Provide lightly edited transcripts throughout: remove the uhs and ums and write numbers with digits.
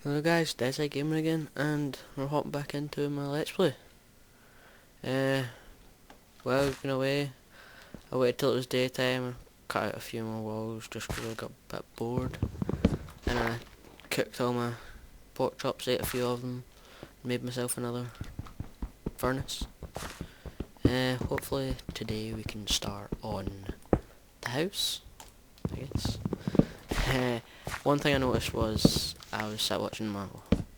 Hello guys, Desai Gamer again, and we're hopping back into my Let's Play. While I've been away, I waited till it was daytime, I cut out a few more walls just because I got a bit bored, and I cooked all my pork chops, ate a few of them, made myself another furnace. Hopefully today we can start on the house, I guess. One thing I noticed was I was sat watching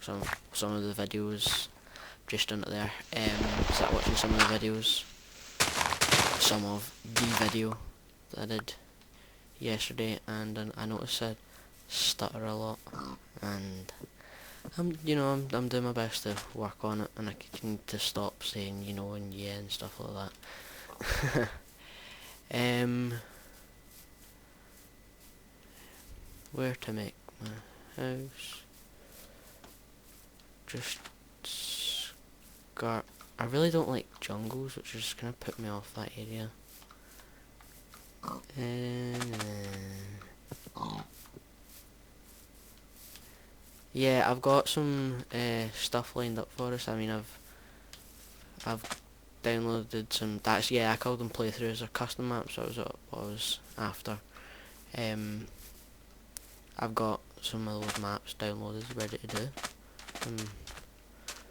some of the videos, just done it there. Sat watching some of the videos, some of the video that I did yesterday, and I noticed I stutter a lot, and I'm doing my best to work on it, and I need to stop saying and yeah and stuff like that. Where to make my house? Just Sokar. I really don't like jungles, which is gonna put me off that area. Yeah, I've got some stuff lined up for us. I mean, I've downloaded some. I called them playthroughs or custom maps. That was what I was after. I've got some of those maps downloaded, ready to do.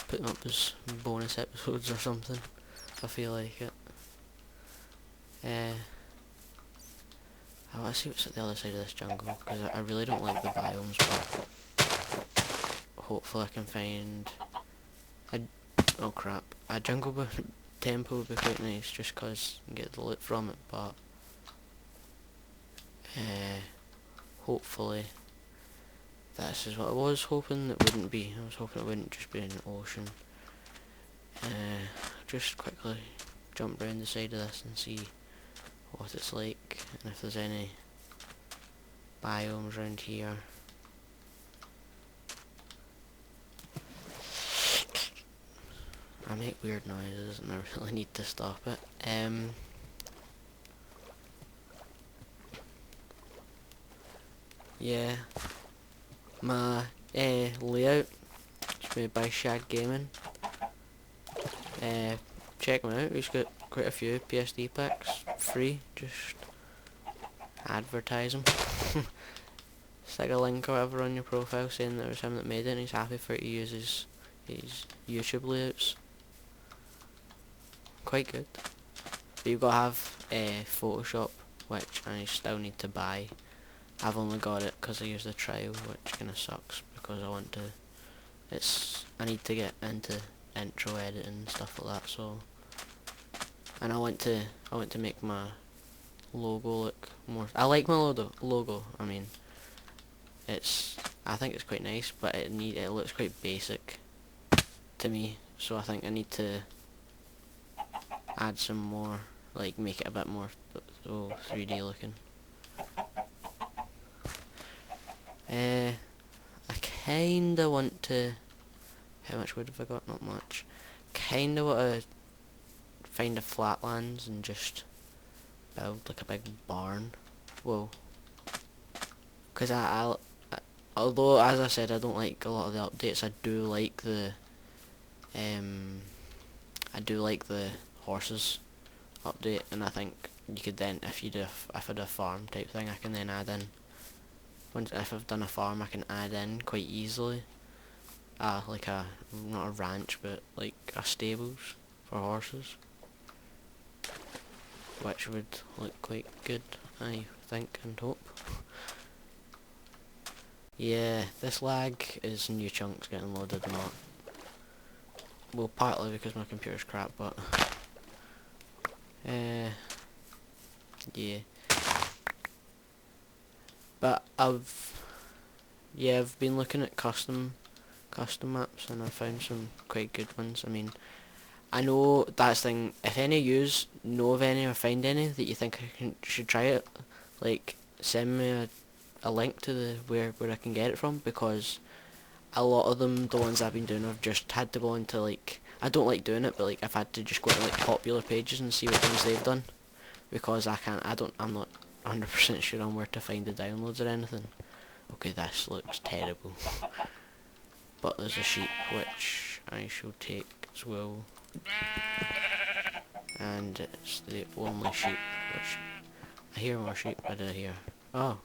Put them up as bonus episodes or something, if I feel like it. I want to see what's at the other side of this jungle, because I really don't like the biomes, but hopefully I can find oh crap, a jungle temple would be quite nice, just because you can get the loot from it, but hopefully this is what I was hoping it wouldn't be. I was hoping it wouldn't just be an ocean. Just quickly jump round the side of this and see what it's like, and if there's any biomes around here. I make weird noises and I really need to stop it. Yeah, my layout is made by Shag Gaming. Check them out, he's got quite a few PSD packs free, just advertise them. Stick a link or whatever on your profile saying that it was him that made it and he's happy for you to use his YouTube layouts. Quite good. But you've got to have Photoshop, which I still need to buy. I've only got it because I used the trial, which kinda sucks because I need to get into intro editing and stuff like that, so, and I want to make my logo look more, I like my logo, I mean, I think it's quite nice, but it looks quite basic to me, so I think I need to add some more, like make it a bit more 3D looking. I kinda want to, how much wood have I got? Not much. Kinda want to find a flatlands and just build like a big barn. Whoa. Because although as I said I don't like a lot of the updates, I do like the horses update, and I think you could then, if I do a farm type thing, I can then add in, if I've done a farm I can add in quite easily like not a ranch, but like a stables for horses, which would look quite good, I think and hope. Yeah, this lag is new chunks getting loaded, not, well, partly because my computer's crap, but yeah. But I've been looking at custom maps, and I found some quite good ones. I mean, I know that's thing. If any of yous know of any or find any that you think should try it, like send me a link to where I can get it from, because a lot of them, the ones I've been doing, I've just had to go into, like, I don't like doing it, but like I've had to just go into like popular pages and see what ones they've done, because I'm not 100% sure on where to find the downloads or anything. Okay, this looks terrible. but there's a sheep which I shall take as well. And it's the only sheep which... I hear more sheep, I did hear. Oh.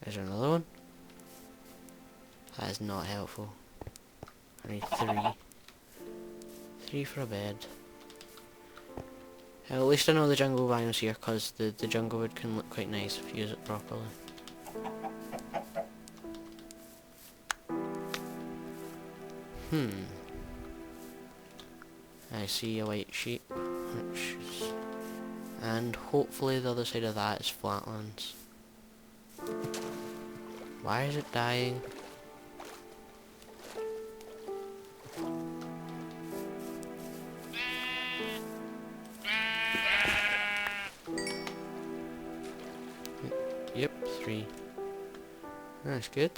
Is there another one? That is not helpful. I need 3. 3 for a bed. At least I know the jungle biome's here, because the jungle wood can look quite nice if you use it properly. I see a white sheep, which is... and hopefully the other side of that is flatlands. Why is it dying? Yep, 3. That's good.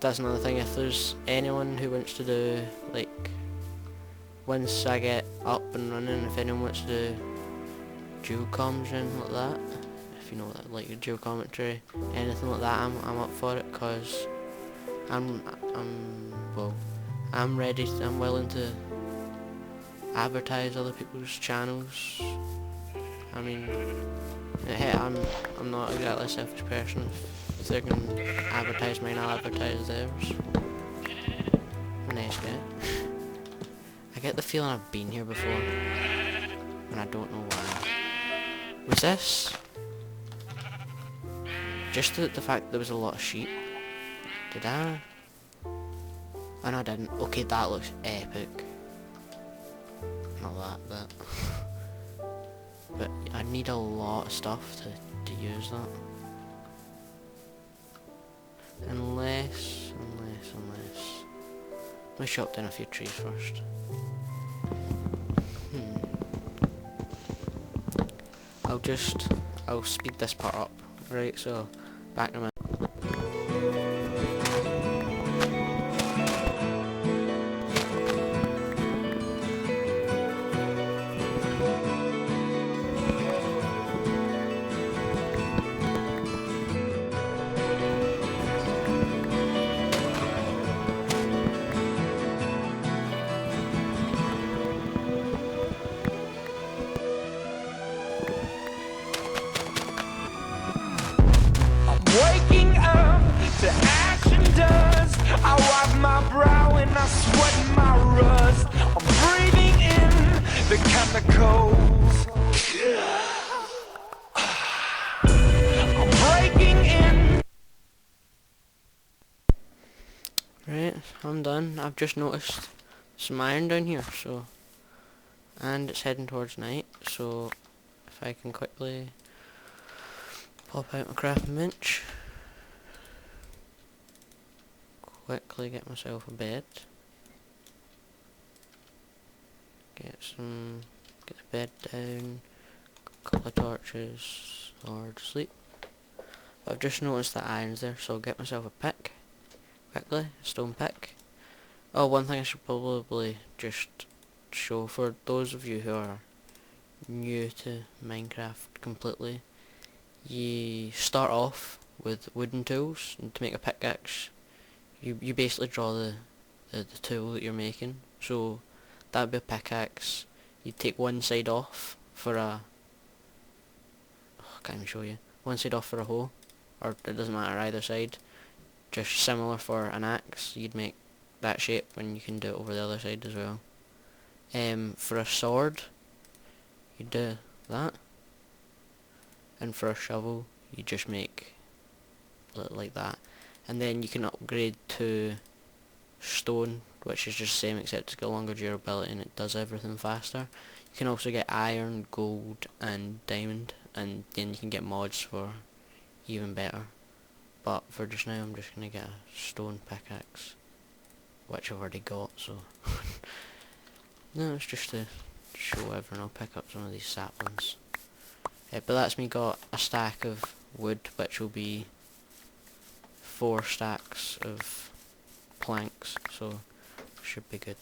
That's another thing. If there's anyone who wants to do, like, once I get up and running, if anyone wants to do dual comms or anything like that, if you know that, like your dual commentary, anything like that, I'm up for it, cause I'm ready. I'm willing to advertise other people's channels. I mean, hey, I'm not exactly a selfish person. If they're gonna advertise mine, I'll advertise theirs. I'm a nice guy. I get the feeling I've been here before, and I don't know why. Was this just the fact that there was a lot of sheep? Did I? Oh no, I didn't. Okay, that looks epic. Not that, but I need a lot of stuff to use that. Unless... Let me chop down a few trees first. I'll speed this part up. Right, so, back in a minute. Waking up to action dust. I wipe my brow and I sweat my rust. I'm breathing in the chemicals. I'm breaking in. Right, I'm done. I've just noticed some iron down here, so... And it's heading towards night, so... If I can quickly... pop out my crafting bench. Quickly get myself a bed. Get the bed down. A couple of torches, or to sleep. But I've just noticed that iron's there, so I'll get myself a pick. Quickly, a stone pick. Oh, one thing I should probably just show for those of you who are new to Minecraft completely. You start off with wooden tools, and to make a pickaxe, you basically draw the tool that you're making. So that'd be a pickaxe. You take one side off for a... I can't even show you. One side off for a hoe, or it doesn't matter either side. Just similar for an axe, you'd make that shape, and you can do it over the other side as well. For a sword, you do that. And for a shovel, you just make like that. And then you can upgrade to stone, which is just the same except it's got longer durability and it does everything faster. You can also get iron, gold and diamond, and then you can get mods for even better. But for just now I'm just going to get a stone pickaxe, which I've already got, so... No, it's just to show everyone. I'll pick up some of these saplings. But that's me got a stack of wood, which will be 4 stacks of planks, so should be good.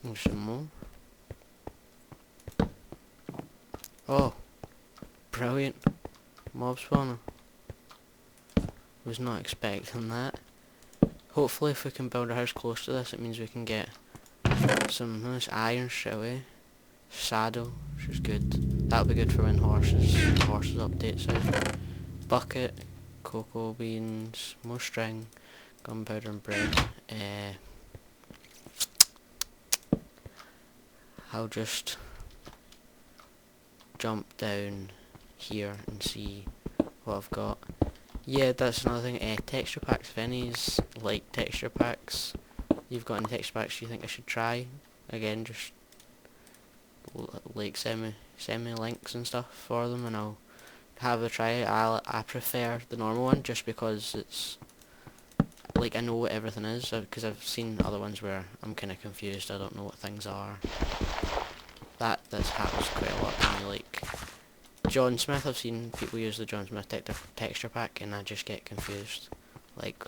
There's some more. Oh, brilliant. Mob spawner. Was not expecting that. Hopefully if we can build a house close to this, it means we can get some nice iron straight away. Saddle, which is good. That'll be good for when horses updates out. Bucket, cocoa beans, more string, gunpowder and bread. I'll just jump down here and see what I've got. Yeah, that's another thing. Texture packs. If any's like texture packs, you've got any texture packs you think I should try, again, just like send me links and stuff for them, and I'll have a try. I prefer the normal one just because it's like I know what everything is, because I've seen other ones where I'm kind of confused. I don't know what things are. This happens quite a lot to me. Like John Smith, I've seen people use the John Smith texture pack, and I just get confused. Like,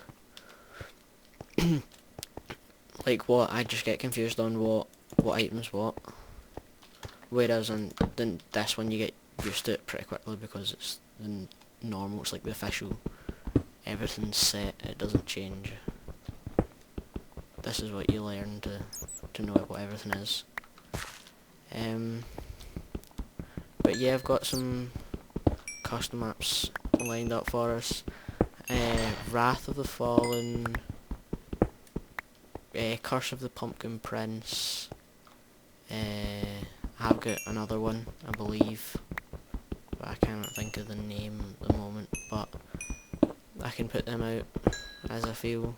like what? I just get confused on what items what. Whereas on this one, you get used to it pretty quickly because it's the normal. It's like the official. Everything's set. It doesn't change. This is what you learn to know what everything is. But yeah, I've got some custom maps lined up for us. Wrath of the Fallen, Curse of the Pumpkin Prince. I've got another one, I believe, but I cannot think of the name at the moment, but I can put them out as I feel.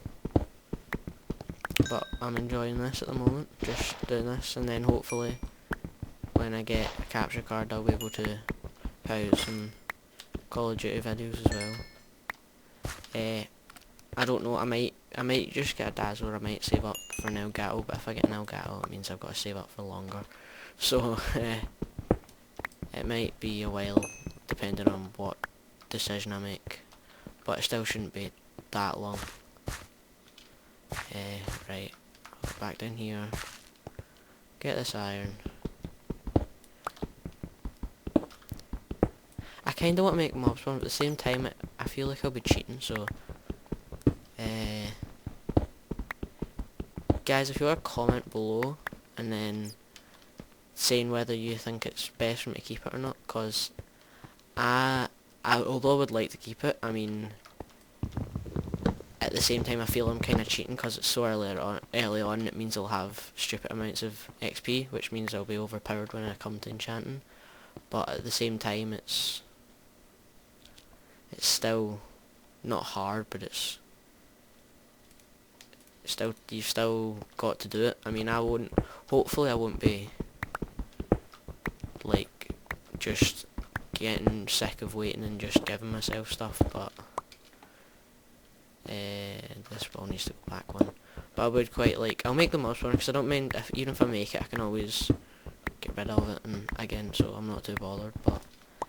But I'm enjoying this at the moment, just doing this, and then hopefully when I get a capture card I'll be able to put out some Call of Duty videos as well. I don't know, I might just get a Dazzler, I might save up for an Elgato, but if I get an Elgato it means I've got to save up for longer. So it might be a while depending on what decision I make, but it still shouldn't be that long. Right, I'll go back down here, get this iron. I kinda want to make mob spawn, but at the same time I feel like I'll be cheating, so guys, if you want to comment below and then saying whether you think it's best for me to keep it or not, because although I would like to keep it, I mean, at the same time I feel I'm kind of cheating because it's so early on, it means I'll have stupid amounts of XP, which means I'll be overpowered when I come to enchanting, but at the same time it's still not hard, but you've still got to do it. I mean, hopefully I won't be like just getting sick of waiting and just giving myself stuff, but this ball needs to go back one. But I would quite like, I'll make the mob spawner because I don't mind, even if I make it I can always get rid of it and again, so I'm not too bothered, but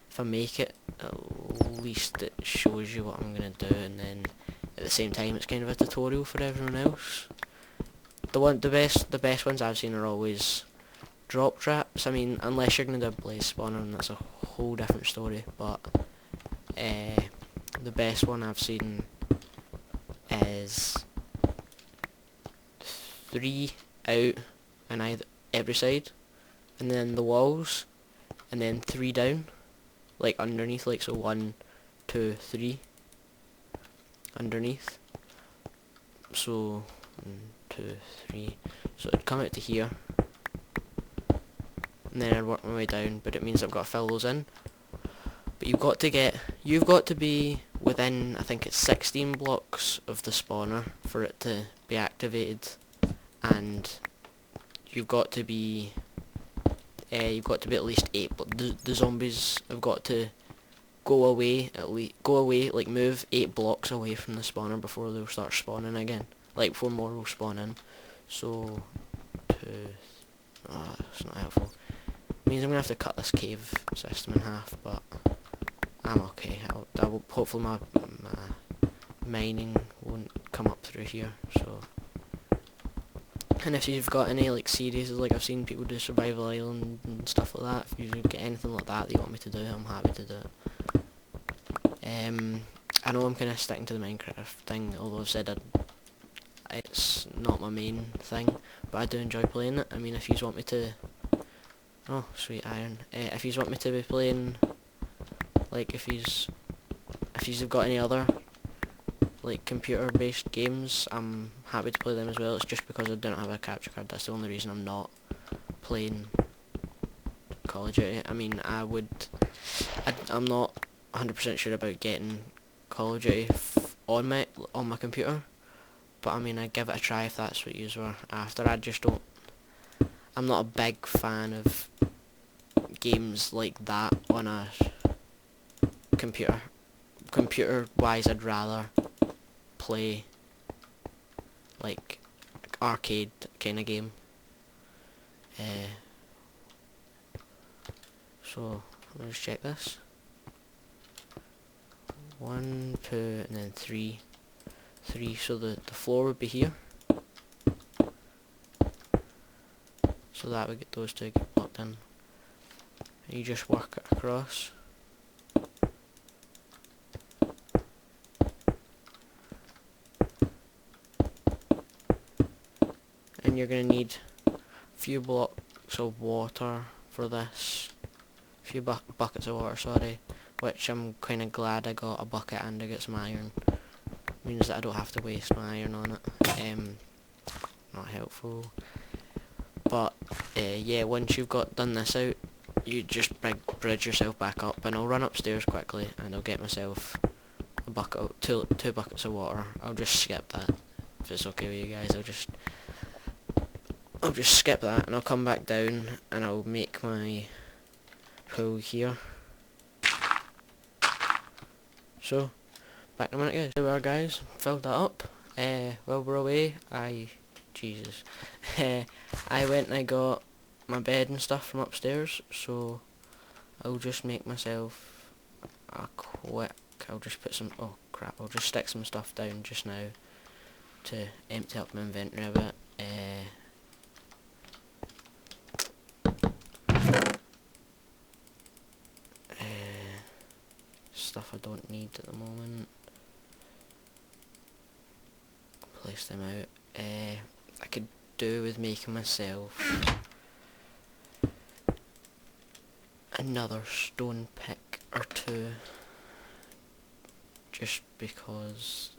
if I make it, at least it shows you what I'm going to do, and then at the same time it's kind of a tutorial for everyone else. The best ones I've seen are always drop traps. I mean, unless you're going to do a blaze spawner, and that's a whole different story, but the best one I've seen is 3 out on every side, and then the walls, and then 3 down, like underneath, like so 1, 2, 3 underneath. So 1, 2, 3. So it'd come out to here, and then I'd work my way down. But it means I've got to fill those in. But you've got to be within, I think it's 16 blocks of the spawner for it to be activated, and you've got to be at least 8. But the zombies have got to go away, like move 8 blocks away from the spawner before they'll start spawning again. Like before more will spawn in. So, that's not helpful. It means I'm gonna have to cut this cave system in half, but I'm okay. Hopefully my mining won't come up through here. So, And if you've got any like series, like I've seen people do Survival Island and stuff like that, if you get anything like that you want me to do, I'm happy to do it. I know I'm kind of sticking to the Minecraft thing, although I've said it's not my main thing, but I do enjoy playing it. I mean, if you want me to... Oh, sweet iron. If you want me to be playing, like, if you've got any other, like, computer-based games, I'm happy to play them as well. It's just because I don't have a capture card. That's the only reason I'm not playing Call of Duty. I mean, I'm not 100% sure about getting Call of Duty on my computer, but I mean, I'd give it a try if that's what yous were after. I'm not a big fan of games like that on a computer. Computer-wise, I'd rather play like arcade kind of game. So let me just check this. 1, 2, and then 3. 3, so the floor would be here. So that would get those two get blocked in. And you just work it across. And you're going to need a few blocks of water for this. A few buckets of water, sorry. Which I'm kind of glad I got a bucket and I got some iron. Means that I don't have to waste my iron on it. Not helpful. But yeah, once you've done this out, you just bridge yourself back up, and I'll run upstairs quickly and I'll get myself a bucket, two buckets of water. I'll just skip that if it's okay with you guys. I'll just skip that and I'll come back down and I'll make my pool here. So, back in a minute, guys. There we are, guys. Filled that up. While we're away, Jesus. I went and I got my bed and stuff from upstairs, so I'll just make myself I'll just put some, oh crap, I'll just stick some stuff down just now to empty up my inventory a bit. Stuff I don't need at the moment. Place them out. I could do with making myself another stone pick or two, just because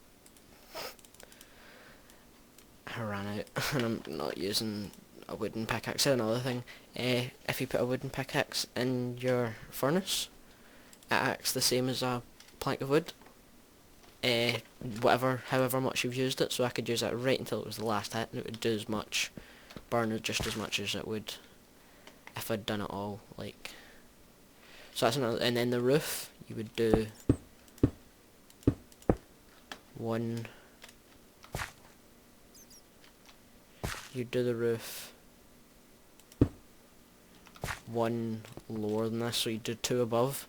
I ran out and I'm not using a wooden pickaxe. Another thing, if you put a wooden pickaxe in your furnace, it acts the same as a plank of wood. However much you've used it, so I could use it right until it was the last hit, and it would do as much, burn just as much as it would if I'd done it all. Like, so that's another. And then the roof, you would do one. You'd do the roof one lower than this, so you do 2 above.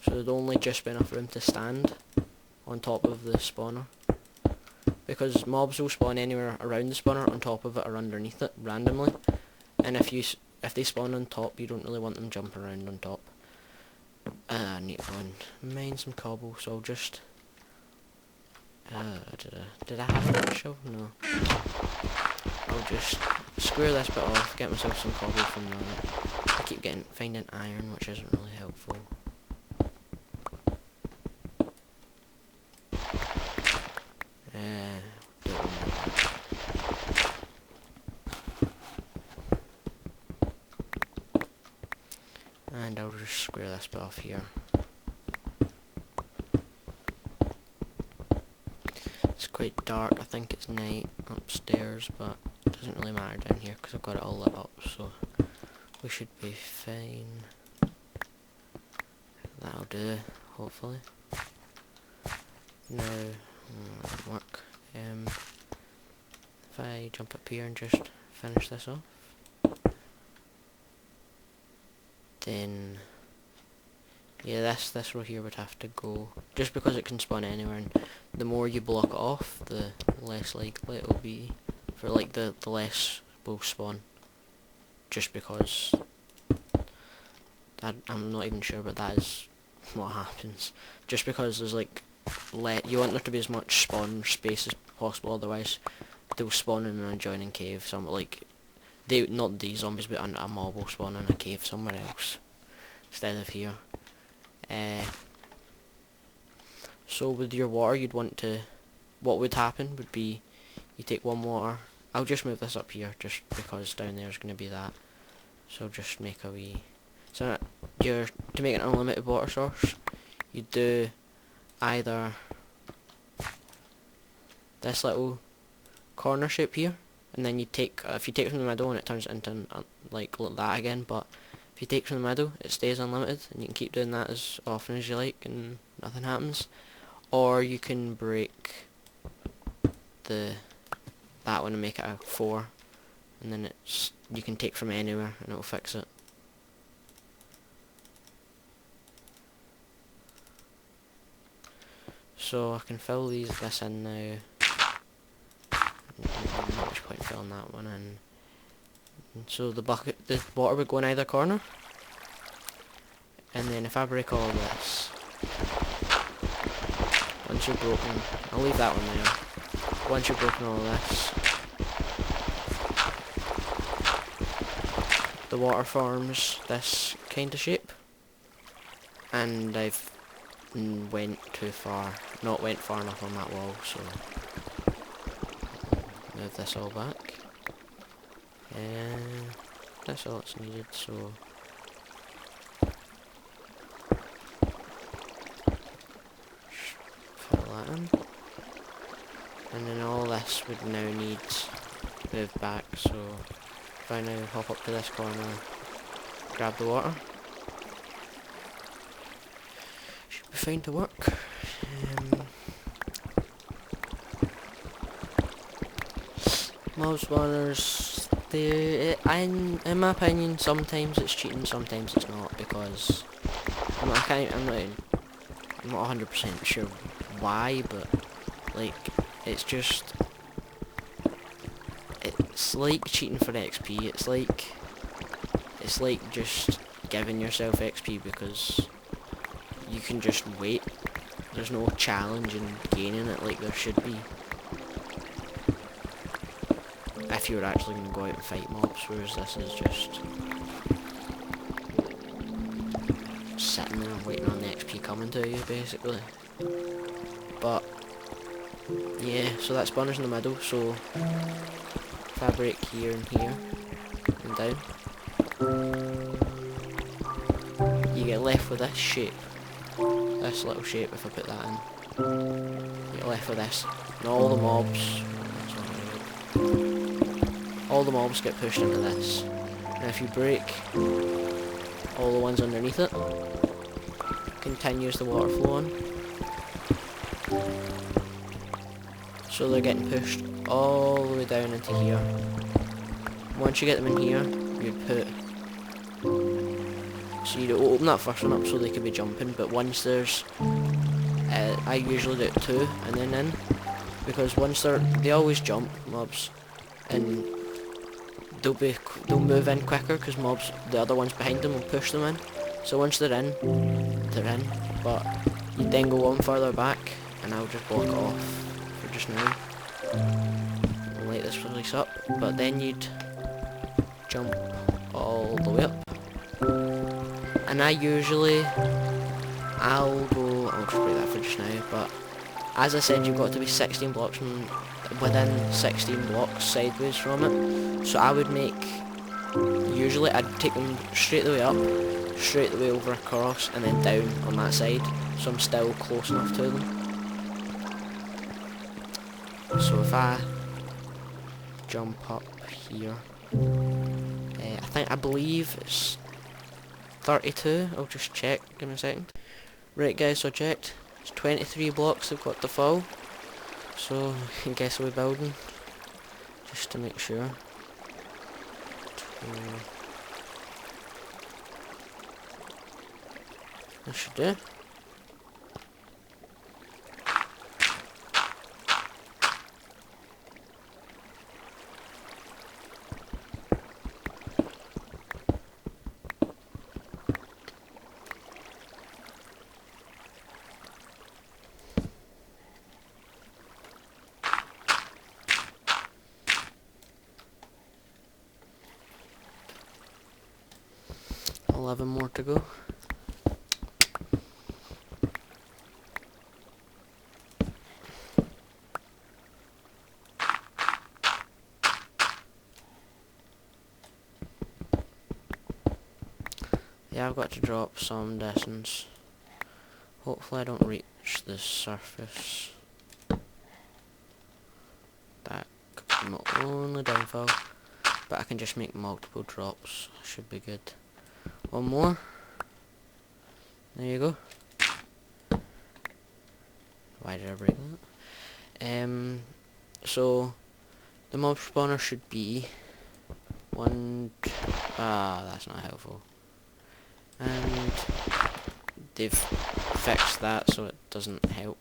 So there'd only just be enough room to stand on top of the spawner, because mobs will spawn anywhere around the spawner, on top of it or underneath it, randomly. And if they spawn on top, you don't really want them jumping around on top. I need to go and mine some cobble, so I'll just... did I have a shovel? No. I'll just square this bit off, get myself some cobble from that. I keep finding iron, which isn't really helpful. And I'll just square this bit off here. It's quite dark, I think it's night upstairs, but it doesn't really matter down here because I've got it all lit up, so we should be fine. That'll do, hopefully. Now, that'll work. If I jump up here and just finish this off, then yeah, this row here would have to go, just because it can spawn anywhere, and the more you block it off, the less likely it'll be for like the less will spawn. Just because I'm not even sure, but that is what happens. Just because there's like you want there to be as much spawn space as possible, otherwise they'll spawn in an adjoining cave. Some like not these zombies, but a mob will spawn in a cave somewhere else instead of here. So with your water, you'd want to. What would happen would be you take one water. I'll just move this up here just because down there is going to be that. So I'll just make a wee. So to make an unlimited water source, you do either this little corner shape here, and then you take if you take from the middle and it turns into like that again. But if you take from the middle, it stays unlimited, and you can keep doing that as often as you like, and nothing happens. Or you can break that one and make it a 4, and then you can take from anywhere and it'll fix it. So I can fill this in now. Not much point filling that one in. So the water would go in either corner, and then if I break all this, once you're broken, I'll leave that one there. Once you've broken all this, the water forms this kind of shape, and I've went too far, not went far enough on that wall, so move this all back, and that's all that's needed. So fill that in. And then all this would now need move back, so if I now hop up to this corner, grab the water, should be fine to work. Mob spawners, in my opinion, sometimes it's cheating, sometimes it's not, because I'm not 100% sure why, but like it's like cheating for XP. It's like just giving yourself XP because you can just wait. There's no challenge in gaining it like there should be. If you were actually going to go out and fight mobs, whereas this is just sitting there waiting on the XP coming to you, basically. But yeah, so that spawner's in the middle, so if I break here and here and down, you get left with this shape, this little shape. If I put that in, you get left with this, and all the mobs get pushed into this. Now if you break all the ones underneath it, continues the water flow on. So they're getting pushed all the way down into here. Once you get them in here, you'd put... So you'd open that first one up so they could be jumping, but once there's... I usually do it 2 and then in. Because once they always jump, mobs, and they'll move in quicker because mobs, the other ones behind them will push them in. So once they're in, but you then go on further back, and I'll just block it off for just now. I'll light this place up, but then you'd jump all the way up. And I'll just break that for just now, but as I said, you've got to be 16 blocks within 16 blocks sideways from it. So I would usually I'd take them straight the way up, straight the way over across, and then down on that side, so I'm still close enough to them. So if I jump up here, I believe it's 32, I'll just check, give me a second. Right guys, so I checked, it's 23 blocks I've got to fall, so I guess we're building, just to make sure. I should do. 11 more to go. Yeah, I've got to drop some distance. Hopefully I don't reach the surface. That could be my only downfall. But I can just make multiple drops. Should be good. One more. There you go. Why did I break that? So the mob spawner should be that's not helpful. And they've fixed that so it doesn't help.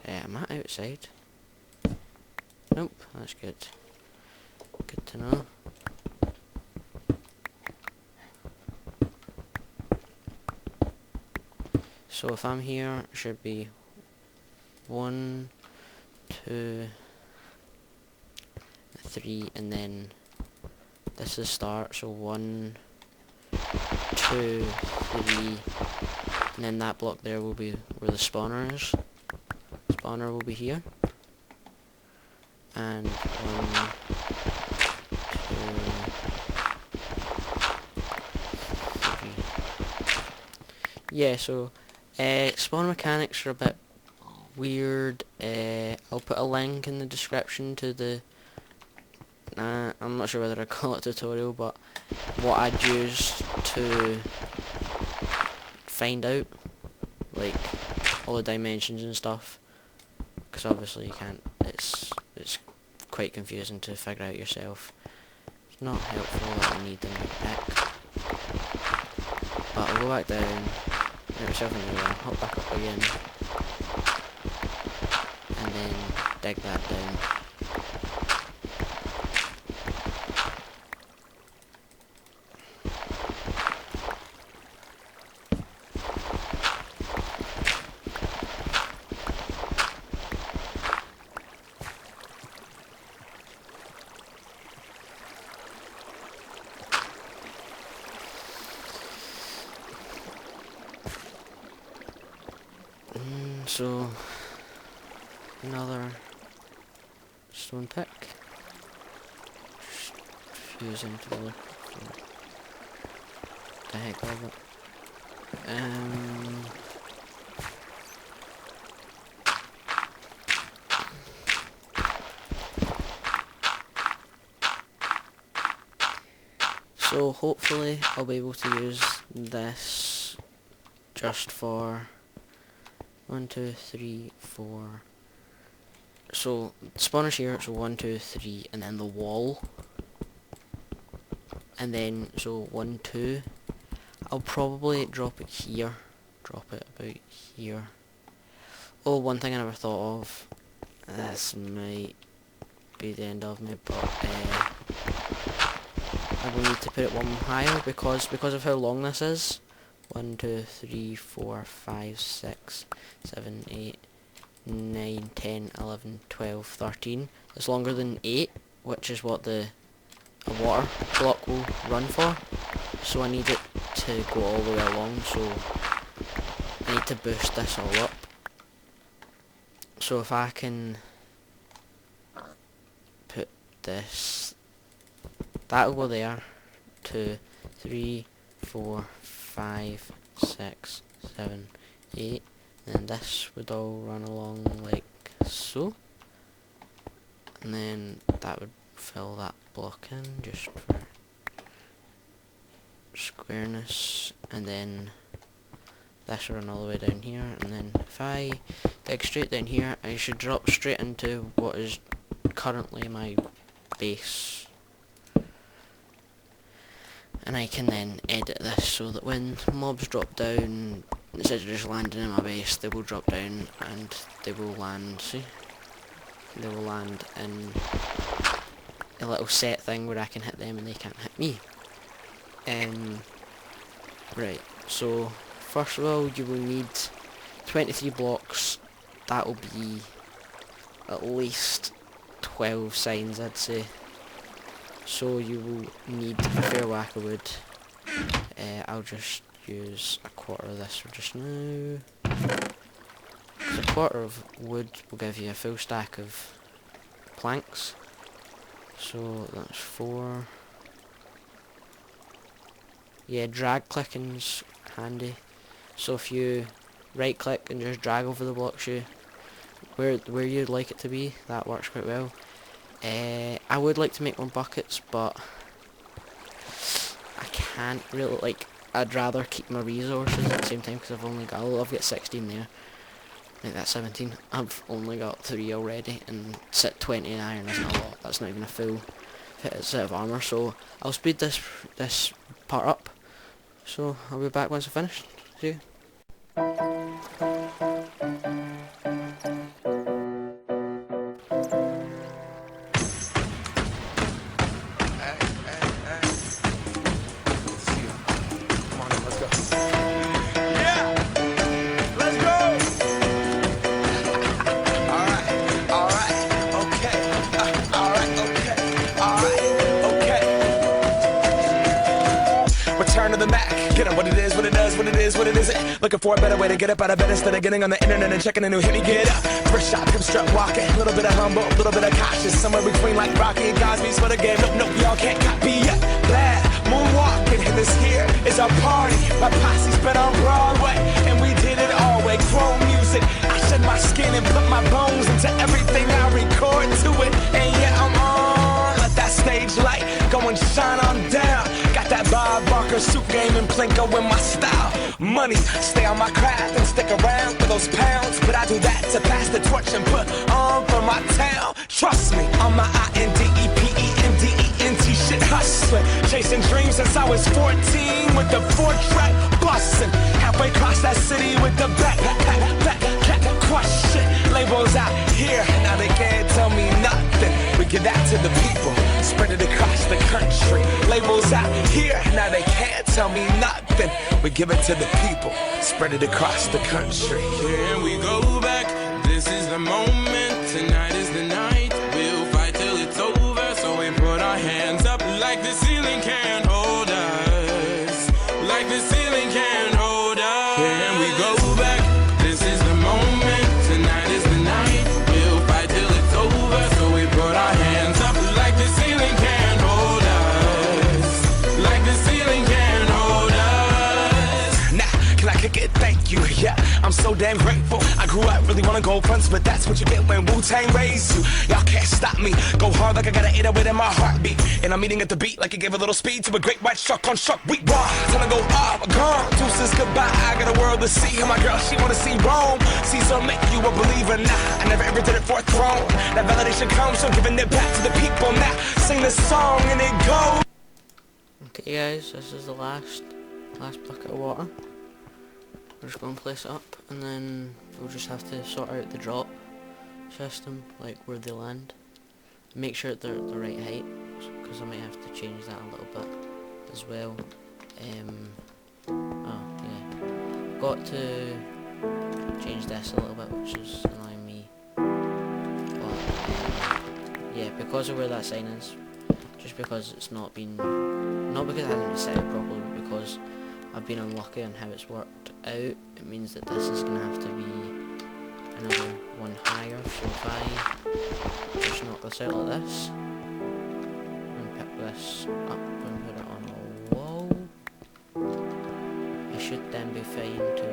Am I outside? Nope, that's good. Good to know. So if I'm here, it should be 1, 2, 3, and then this is start, so 1, 2, 3, and then that block there will be where the spawner is. Spawner will be here. And 1, 2, 3. Yeah, so spawn mechanics are a bit weird. I'll put a link in the description to the I'm not sure whether I call it tutorial, but what I'd use to find out, like, all the dimensions and stuff, because obviously you can't, it's quite confusing to figure out yourself. It's not helpful that you need them to pick. But I'll go back down, get myself a new one, hop back up again, and then dig that down. So another stone pick. Just fusing to look for the heck of it. So hopefully I'll be able to use this just for 1, 2, 3, 4. So spawners here, so 1, 2, 3, and then the wall. And then so 1, 2. I'll probably drop it here. Drop it about here. Oh, one thing I never thought of. This might be the end of me, but I will need to put it one higher because of how long this is. 1, 2, 3, 4, 5, 6, 7, 8, 9, 10, 11, 12, 13. It's longer than 8, which is what a water block will run for. So I need it to go all the way along, so I need to boost this all up. So if I can put this, that'll go there, 2, 3, 4, 5, 6, 7, 8, and this would all run along like so, and then that would fill that block in just for squareness, and then this will run all the way down here, and then if I dig straight down here, I should drop straight into what is currently my base. And I can then edit this so that when mobs drop down, instead of just landing in my base, they will drop down and they will land, see? They will land in a little set thing where I can hit them and they can't hit me. Right, so first of all you will need 23 blocks. That will be at least 12 signs, I'd say. so you will need a fair whack of wood. I'll just use a quarter of this for just now. So a quarter of wood will give you a full stack of planks. So that's 4. Yeah, drag clicking's handy. So if you right click and just drag over the blocks where you'd like it to be, that works quite well. I would like to make more buckets, but I can't really, like, I'd rather keep my resources at the same time because I've got 16 there. I think that's 17. I've only got 3 already, and 20 in iron isn't a lot. That's not even a full set of armor. So I'll speed this part up. So I'll be back once I finish. See you. Return to the Mac. Get up what it is, what it does, what it is, what it isn't. Looking for a better way to get up out of bed instead of getting on the internet and checking a new hit. Me get up. First shot, come strut walking. A little bit of humble, a little bit of cautious. Somewhere between like Rocky and Cosby's for the game. Nope, y'all can't copy yet. Bad moonwalking, and this here is our party. My posse's been on Broadway, and we did it all way. Grown music. I shed my skin and put my bones into everything I record to it. And yeah, I'm on. Let that stage light go and shine on down. Got that Bob Barker suit game and Plinko in my style. Money, stay on my craft and stick around for those pounds. But I do that to pass the torch and put on for my town. Trust me, on my INDEPENDENT shit hustling. Chasing dreams since I was 14 with the 4-track bustin'. Halfway across that city with the back crush shit. Labels out here, now they can't tell me nothing. We give that to the people, spread it across the country. Labels out here, now they can't tell me nothing. We give it to the people, spread it across the country. Here we go back, this is the moment, tonight is the night. We'll fight till it's over, so we put our hands up like the ceiling can't hold us. Like the ceiling can't hold us. Here we go back, this is the moment, tonight is the night. We'll fight till it's over, so we put our hands up like the ceiling can't hold us. Like the ceiling can't hold us. Nah, can I kick it? Thank you, yeah, I'm so damn grateful. I grew up really wanna go fronts, but that's what you get when Wu-Tang raised you. Y'all can't stop me, go hard like I got an 808 in my heartbeat. And I'm eating at the beat like it gave a little speed to a great white shark on Shark Week. Raw, time to go off, gone, deuces goodbye. I got a world to see, and my girl, she wanna see Rome. Caesar make you a believer, nah, I never ever did it for a throne. That validation comes from giving it back to the people. Now, sing this song and it goes. Okay guys, this is the last bucket of water. We're just going to place it up, and then we'll just have to sort out the drop system, like where they land. Make sure they're the right height, because I might have to change that a little bit as well. Oh yeah, got to change this a little bit, which is annoying me. But yeah, because of where that sign is, just because it's not because it hasn't been set up properly, but because I've been unlucky on how it's worked out, it means that this is going to have to be another one higher. So if I just knock this out like this, and pick this up and put it on a wall, I should then be fine to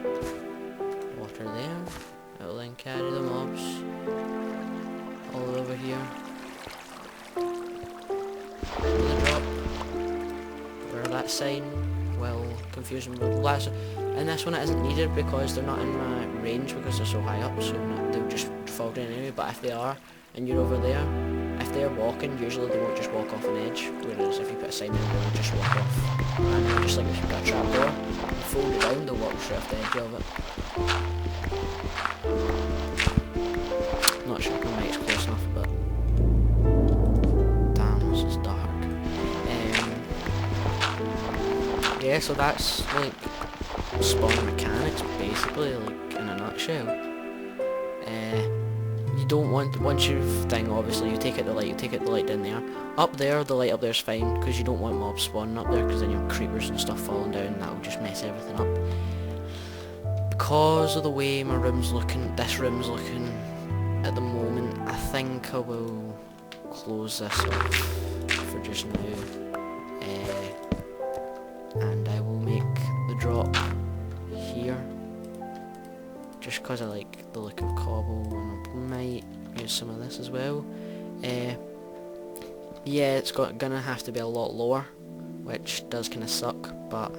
put water there. It will then carry the mobs all over here. The drop, where that sign will confuse them with glass. And this one it isn't needed because they're not in my range because they're so high up, so they'll just fall down anyway. But if they are, and you're over there, if they're walking, usually they won't just walk off an edge, whereas if you put a sign in, they'll just walk off. And just like if you've got a trap door, you fold it down, they'll walk straight off the edge of it. Not sure if my mic's close enough, but damn, this is dark. Yeah, so that's like spawn mechanics basically, like in a nutshell. you don't want, once you've thing, obviously you take out the light, down there. Up there, the light up there's fine, because you don't want mobs spawning up there, because then you have creepers and stuff falling down, that will just mess everything up. Because of the way my room's looking, this room's looking at the moment, I think I will close this off for just now. And I will make the drop here. Just because I like the look of cobble, and I might use some of this as well. Yeah, it's gonna have to be a lot lower, which does kind of suck, but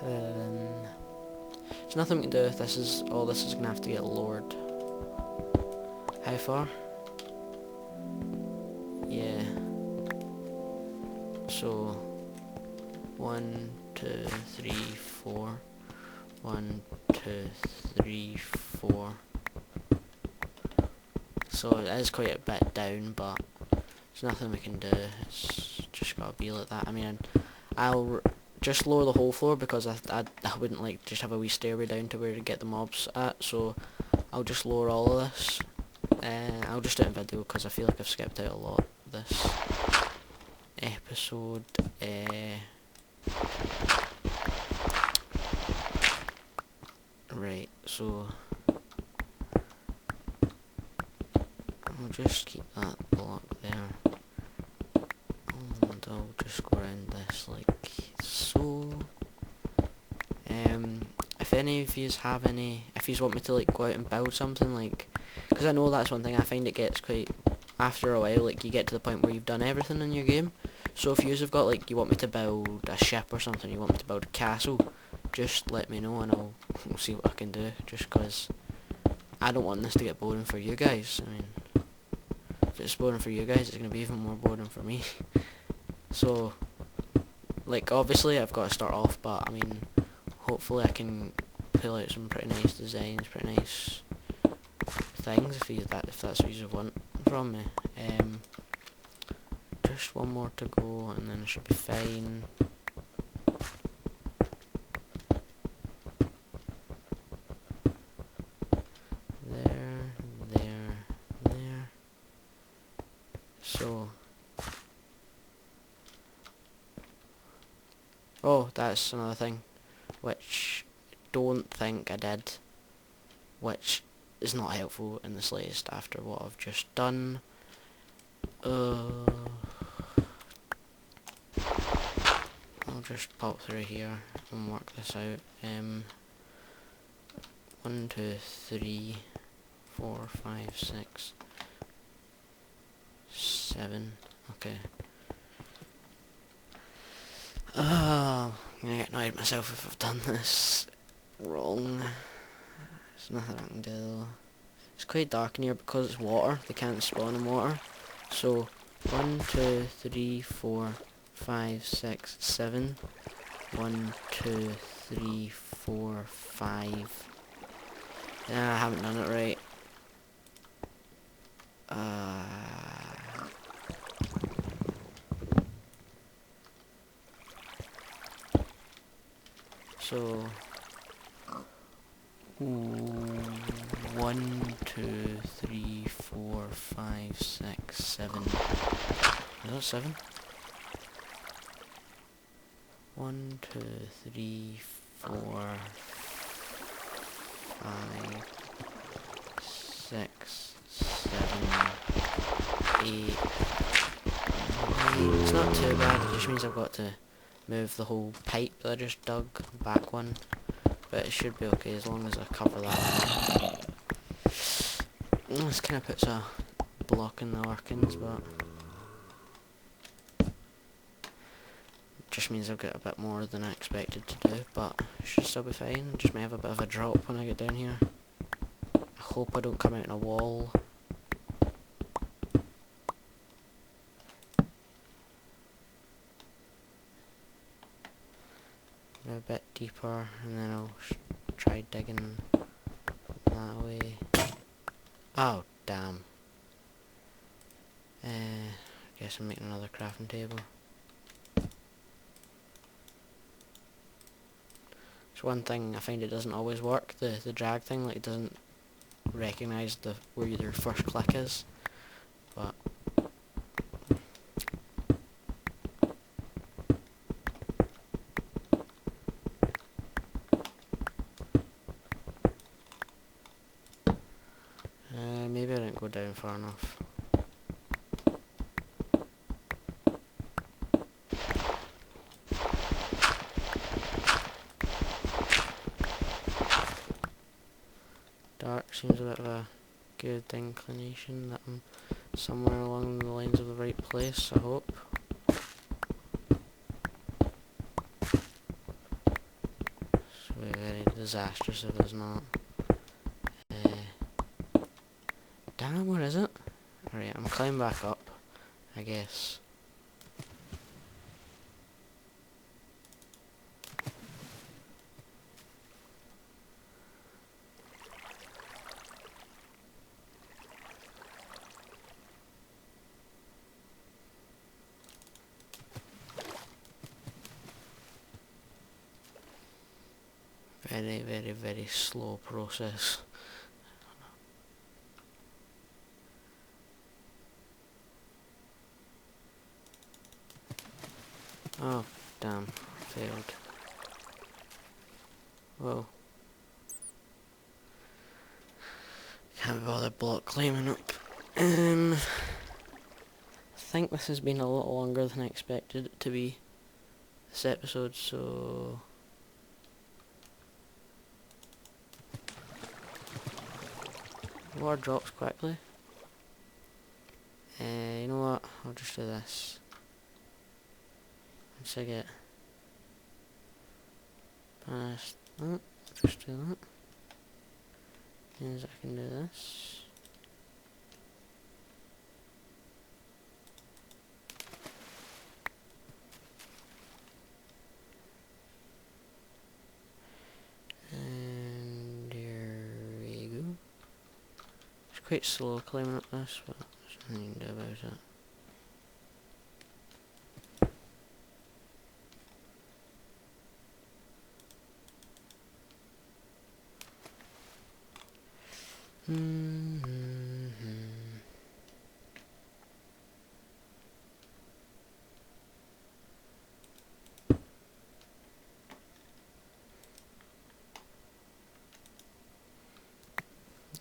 there's nothing we can do. This is gonna have to get lowered. How far? Yeah. So 1, 2, 3, 4. 1, 2, 3, 4. So it is quite a bit down, but there's nothing we can do. It's just gotta be like that. I mean, I'll just lower the whole floor because I wouldn't like just have a wee stairway down to where to get the mobs at. So I'll just lower all of this. I'll just do it in video because I feel like I've skipped out a lot this episode. Right, so I'll just keep that block there, and I'll just go around this like so. If any of yous have any, if yous want me to like go out and build something, like, because I know that's one thing I find it gets quite, after a while, like you get to the point where you've done everything in your game. So if yous have got like, you want me to build a ship or something, you want me to build a castle, just let me know and I'll see what I can do, just because I don't want this to get boring for you guys. I mean, if it's boring for you guys, it's going to be even more boring for me. So, like, obviously I've got to start off, but I mean, hopefully I can pull out some pretty nice designs, pretty nice things, if that's what you want from me. Just one more to go and then it should be fine. There. So, oh, that's another thing, which I don't think I did, which is not helpful in the slightest after what I've just done. I'll just pop through here and work this out. 1, 2, 3, 4, 5, 6, 7. Okay. I'm gonna get annoyed at myself if I've done this wrong. There's nothing I can do. It's quite dark in here because it's water. They can't spawn in water. So 1, 2, 3, 4, 5, 6, 7. 1, 2, 3, 4, 5. I haven't done it right. So 1, 2, 3, 4, 5, 6, 7. Is that 7? 1, 2, 3, 4, 5, 6, 7, 8. It's not too bad, it just means I've got to move the whole pipe that I just dug, back one. But it should be okay as long as I cover that up. This kind of puts a block in the workings, but it just means I've got a bit more than I expected to do, but it should still be fine. Just may have a bit of a drop when I get down here. I hope I don't come out in a wall. A bit deeper, and then I'll try digging that way. Oh, damn. Guess I'm making another crafting table. It's one thing I find it doesn't always work, the drag thing, like it doesn't recognise where your first click is, but maybe I didn't go down far enough. Dark seems a bit of a good inclination, that I'm somewhere along the lines of the right place, I hope. It's very disastrous if it's not. Damn, where is it? Alright, I'm climbing back up, I guess. Very, very, very slow process. Oh, damn. Failed. Whoa. Can't be bothered block climbing up. I think this has been a lot longer than I expected it to be, this episode, so... Water drops quickly. You know what? I'll just do this. Once I get past that, I'll just do that. Means I can do this. And there we go. It's quite slow climbing up this, but there's nothing you can do about it.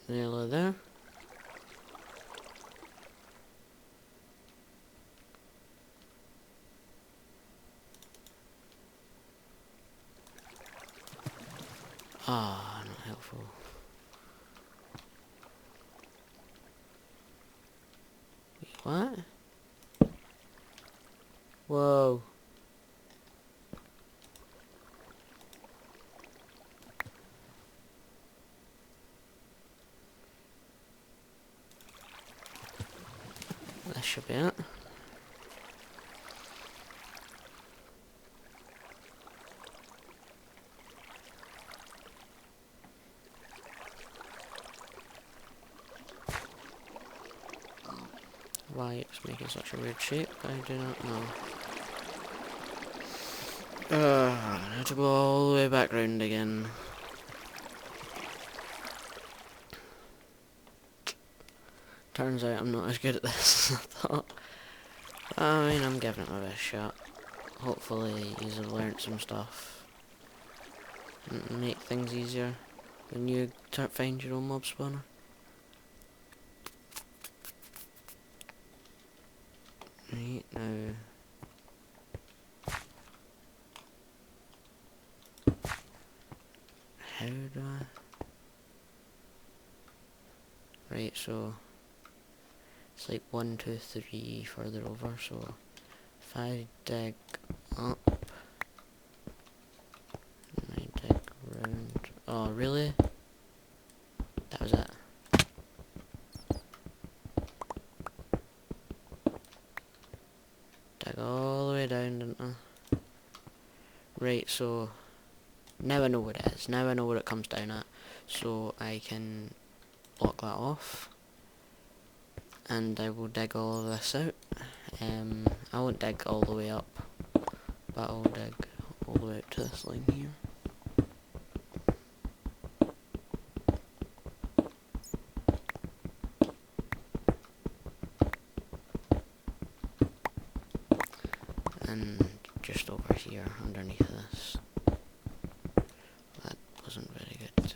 Nearly there. Ah, not helpful. Wait, what? Whoa. That should be it. Why it's making such a weird shape, I do not know. I have to go all the way back round again. Turns out I'm not as good at this as I thought. I mean, I'm giving it my best shot. Hopefully you have learnt some stuff. And make things easier when you find your own mob spawner. Right, now... How do I... Right, so... It's like 1, 2, 3 further over, so... If I dig up... And I dig round... Oh, really? That was it. Dig all the way down, didn't I? Right, so... Now I know what it is. Now I know where it comes down at. So I can block that off. And I will dig all of this out. I won't dig all the way up, but I'll dig all the way out to this line here. and just over here underneath this. That wasn't very good,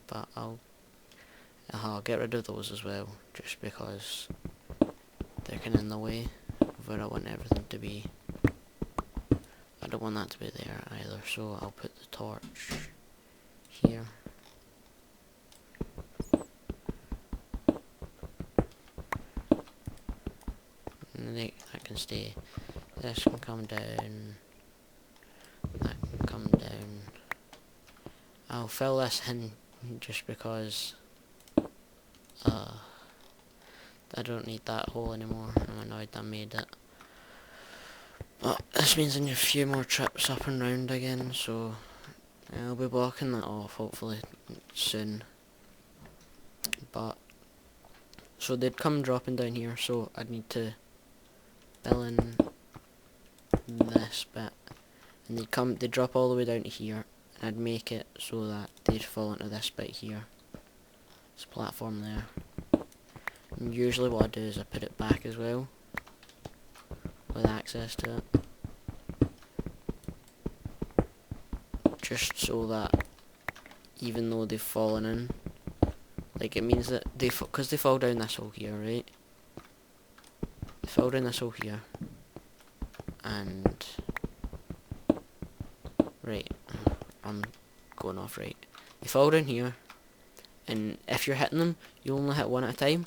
but I'll get rid of those as well, just because they're kind of in the way of where I want everything to be. I don't want that to be there either, so I'll put the torch here. And that can stay. This can come down. That can come down. I'll fill this in just because I don't need that hole anymore. I'm annoyed I made it. But this means I need a few more trips up and round again, so I'll be blocking that off hopefully soon. But so they'd come dropping down here, so I'd need to fill in this bit, and they'd drop all the way down to here, and I'd make it so that they'd fall into this bit here. This platform there. And usually what I do is I put it back as well, with access to it, just so that even though they've fallen in, like, it means that because they fall down this hole here, right? They fall down this hole here, and right, I'm going off right. They fall down here, and if you're hitting them, you only hit one at a time.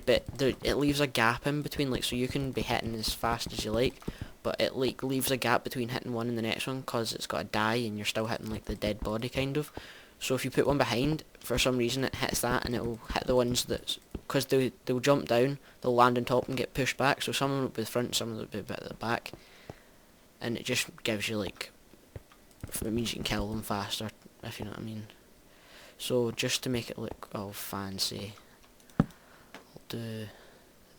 But it leaves a gap in between, like, so you can be hitting as fast as you like, but it like leaves a gap between hitting one and the next one, cause it's got to die and you're still hitting like the dead body kind of. So if you put one behind, for some reason it hits that, and it will hit the ones that, cause they'll jump down, they'll land on top and get pushed back. So some of them will be the front, some of them will be a bit at the back, and it just gives you like, it means you can kill them faster, if you know what I mean. So just to make it look all fancy, do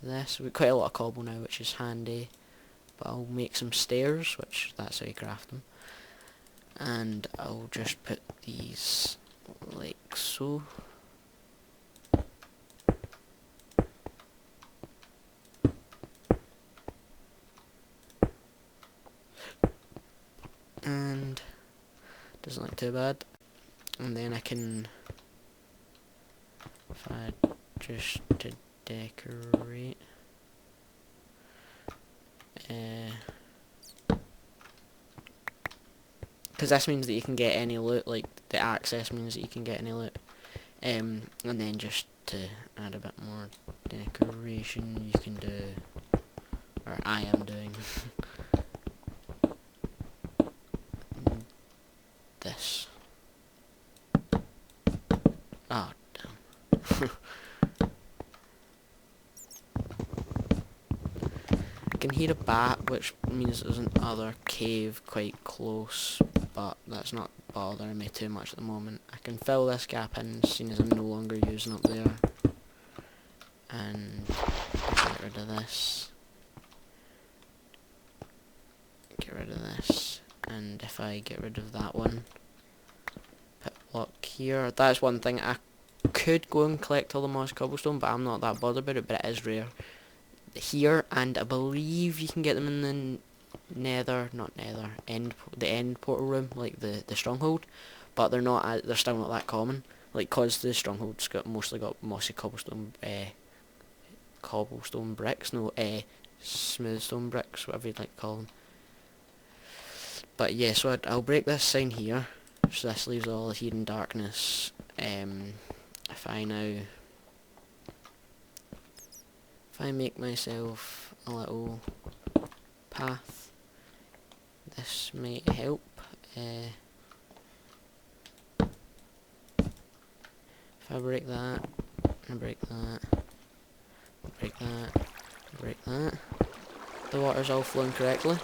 this. We've got quite a lot of cobble now, which is handy, but I'll make some stairs, which that's how you craft them, and I'll just put these like so. And doesn't look too bad. And then I can, if I just to decorate, because this means that you can get any loot, like the access means that you can get any loot, and then just to add a bit more decoration, you can do, or I am doing, this. Oh damn. I can hear a bat, which means there's another cave quite close, but that's not bothering me too much at the moment. I can fill this gap in, seeing as I'm no longer using up there, and get rid of this, get rid of this, and if I get rid of that one, put block here. That's one thing. I could go and collect all the moss cobblestone, but I'm not that bothered about it, but it is rare here, and I believe you can get them in the the end portal room, like the stronghold, but they're still not that common, like, cause the stronghold's mostly got mossy cobblestone bricks, smooth stone bricks, whatever you'd like to call them. But yeah, so I'll break this sign here, so this leaves all here in darkness. If I make myself a little path, this might help. If I break that, and break that, break that, break that, the water's all flowing correctly.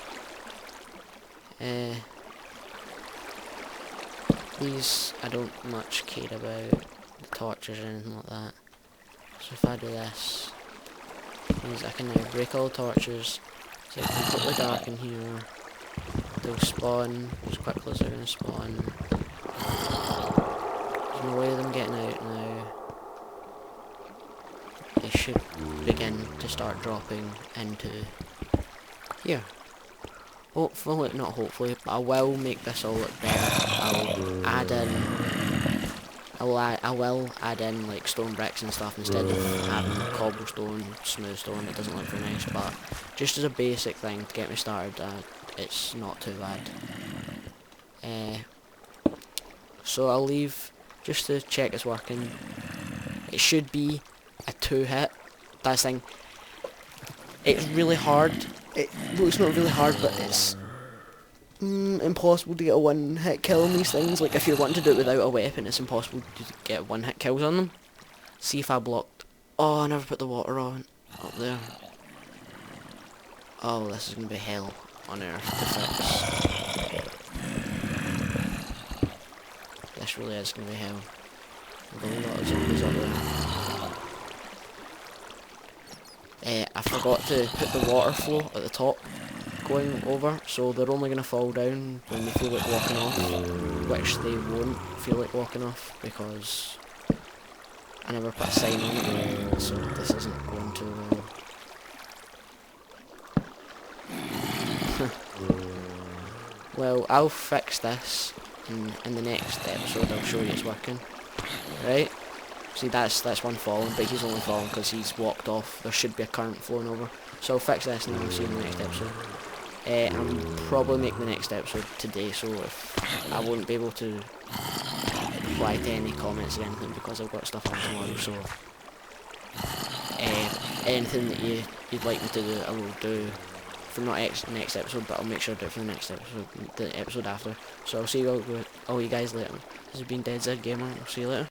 These I don't much care about, the torches or anything like that. So if I do this, it means I can now break all the torches, so it's completely dark in here. They'll spawn as quickly as they're going to spawn. There's no way of them getting out now. They should begin to start dropping into here. hopefully, not hopefully, but I will make this all look better. I will add in like stone bricks and stuff instead of having cobblestone, smooth stone. It doesn't look very nice, but just as a basic thing to get me started, it's not too bad. So I'll leave just to check it's working. It should be a 2-hit. That's the thing. It's really hard. Well, it's not really hard, but it's impossible to get a 1-hit kill on these things. Like, if you're wanting to do it without a weapon, it's impossible to get 1-hit kills on them. See if I blocked... Oh, I never put the water on up there. Oh, this is going to be hell on earth to fix. This really is going to be hell. There's a lot of zombies up there. I forgot to put the water flow at the top going over, so they're only going to fall down when they feel like walking off, which they won't feel like walking off because I never put a sign on it, so this isn't going too well. Well, I'll fix this in the next episode. I'll show you it's working. Right? See, that's one falling, but he's only fallen because he's walked off. There should be a current flowing over. So I'll fix this and I'll see you in the next episode. I'm probably making the next episode today, so if I won't be able to reply to any comments or anything because I've got stuff on tomorrow, so anything that you'd like me to do, I will do for not next episode, but I'll make sure to do it for the next episode, the episode after. So I'll see you all you guys later. This has been Dead Z Gamer, I'll see you later.